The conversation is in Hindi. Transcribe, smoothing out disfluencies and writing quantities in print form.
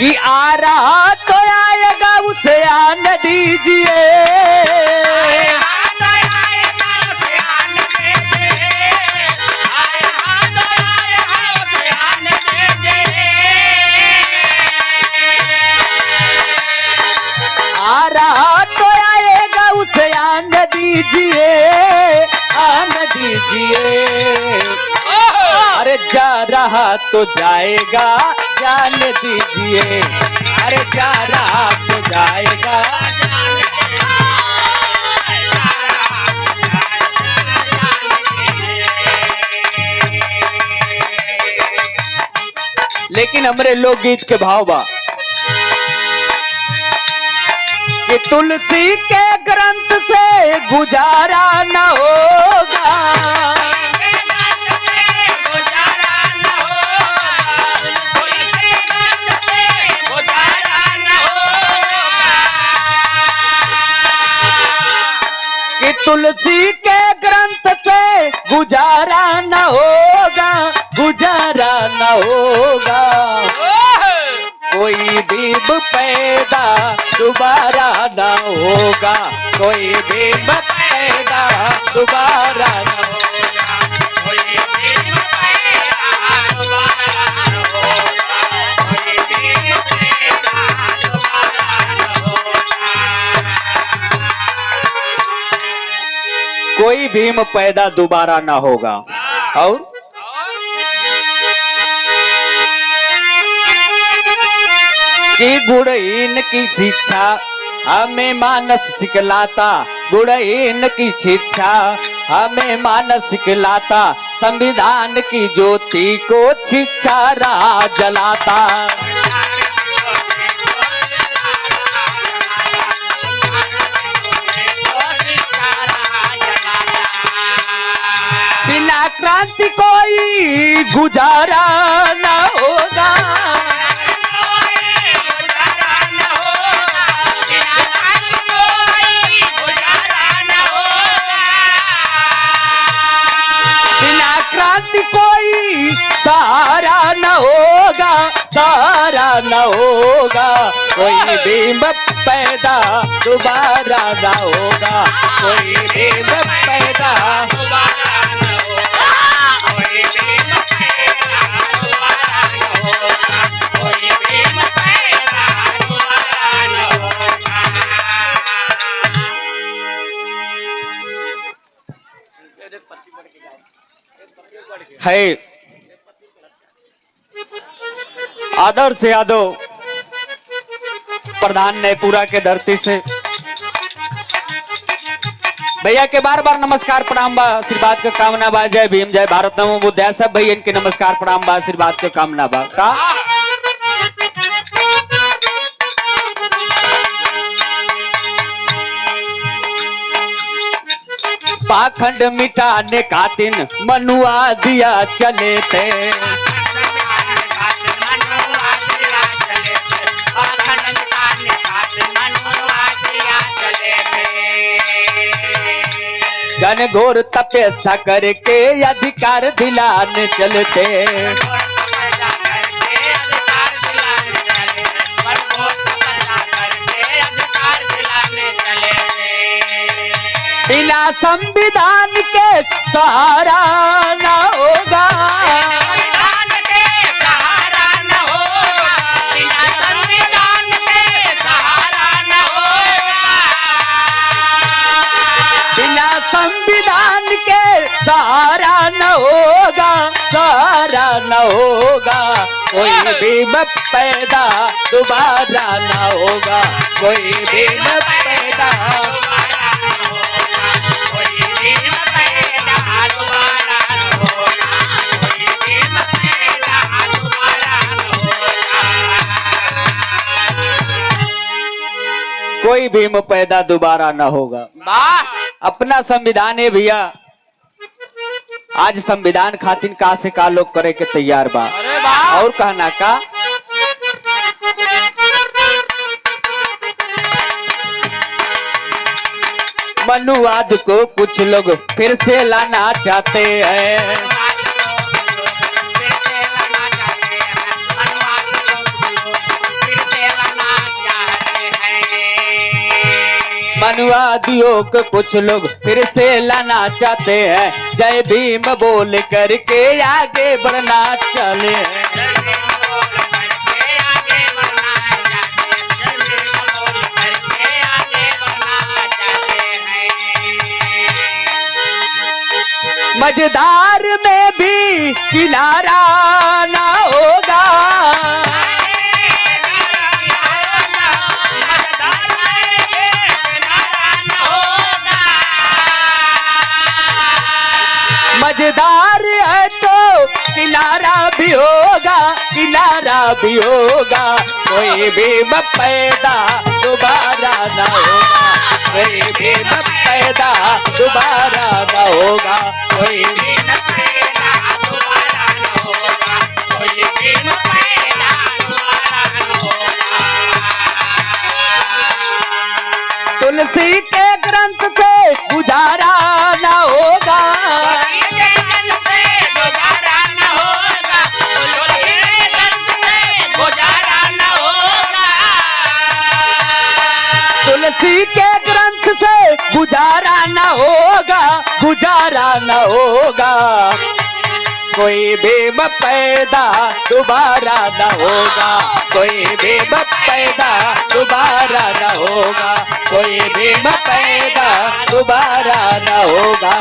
कि आ रहा तो आएगा उसे आने दीजिए। आ रहा तो आएगा उसे आने दीजिए, आने दीजिए। अरे जा रहा तो जाएगा जाने दीजिए, अरे जा रहा तो जाएगा। लेकिन हमरे लोकगीत के भाव बा कि तुलसी के ग्रंथ से गुजारा न होगा, कि तुलसी के ग्रंथ से गुजारा न होगा, गुजारा न होगा। कोई भीम पैदा दोबारा न होगा, कोई भीम पैदा दोबारा न होगा, कोई भीम पैदा दोबारा न होगा, कोई भीम पैदा दोबारा न होगा। कोई भीम पैदा दोबारा न होगा। और कि गुणहीन की शिक्षा हमें मानस सिखलाता, गुणहीन की शिक्षा हमें मानस सिखलाता। संविधान की ज्योति को शिक्षा राह जलाता। बिना क्रांति कोई गुजारा न होगा, कोई सहारा न होगा, सहारा न होगा। कोई भीम पैदा दोबारा न होगा, कोई भीम पैदा दोबारा न होगा, कोई भीम पैदा दोबारा न होगा, कोई भीम पैदा दोबारा न होगा। है आदर्श यादव प्रधान ने पूरा के धरती से भैया के बार बार नमस्कार प्रणाम बा, आशीर्वाद के कामना बा। जय भीम, जय भारत, नमो बुद्धाय। सब भैया इनके नमस्कार प्रणाम बा, आशीर्वाद के कामना बा। का पाखंड मिटाने का दिन मनुआ दिया चले थे, घनघोर तपस्या करके अधिकार दिलाने चलते। बिना संविधान के सहारा न होगा, बिना संविधान के सहारा न होगा, सहारा न होगा। कोई भीम पैदा दोबारा न होगा, कोई भीम पैदा दोबारा न होगा, कोई भीम पैदा दोबारा न होगा, कोई भीम पैदा दोबारा न होगा, कोई भीम पैदा दोबारा न होगा। अपना संविधान है भैया, आज संविधान खातिर का से का लोग करे के तैयार बा। और कहना का मनुवाद को कुछ लोग फिर से लाना चाहते हैं, मनुवादियों को कुछ लोग फिर से लाना चाहते हैं, जय भीम बोल करके आगे बढ़ना चले हैं। मझधार में भी किनारा ना होगा, मझधार है तो किनारा भी होगा, किनारा भी होगा। कोई भीम पैदा दोबारा ना होगा, कोई भीम पैदा दोबारा ना होगा, कोई भीम पैदा दोबारा ना होगा, कोई भीम पैदा दोबारा ना होगा। तुलसी के ग्रंथ से गुजारा ना होगा, तुलसी के ग्रंथ से गुजारा न होगा, गुजारा न होगा। कोई भीम पैदा दोबारा न होगा, कोई भीम पैदा दोबारा न होगा, कोई भीम पैदा दोबारा न होगा।